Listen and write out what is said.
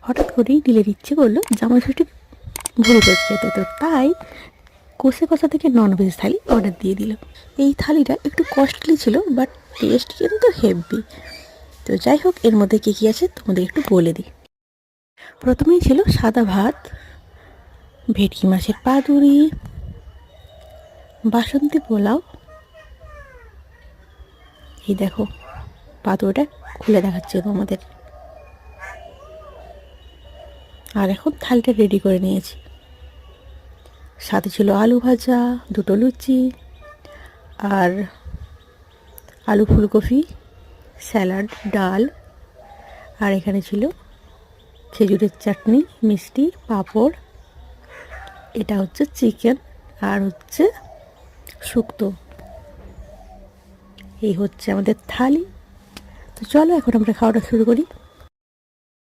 হঠাৎ করেই নীলের ইচ্ছে করলো জামাই ষষ্ঠীর ভুড়ি ভোজ খেতে, তো তাই কষে কষা থেকে ননভেজ থালি অর্ডার দিয়ে দিল। এই থালিটা একটু কস্টলি ছিল, বাট টেস্ট কিন্তু হেভি। তো যাই হোক, এর মধ্যে কী কী আছে তোমাদের একটু বলে দিই। প্রথমেই ছিল সাদা ভাত, ভেটকি মাছের পাতুরি, বাসন্তী পোলাও। এই দেখো পাতুরিটা খুলে দেখাচ্ছে তোমাদের। আর এখন থালিটা রেডি করে নিয়েছি। সাথে ছিল আলু ভাজা, দুটো লুচি, আর আলু ফুলকপি, স্যালাড, ডাল, আর এখানে ছিল খেজুরের চাটনি, মিষ্টি, পাঁপড়। এটা হচ্ছে চিকেন, আর হচ্ছে শুক্তো। এই হচ্ছে আমাদের থালি। তো চলো এখন আমরা খাওয়াটা শুরু করি।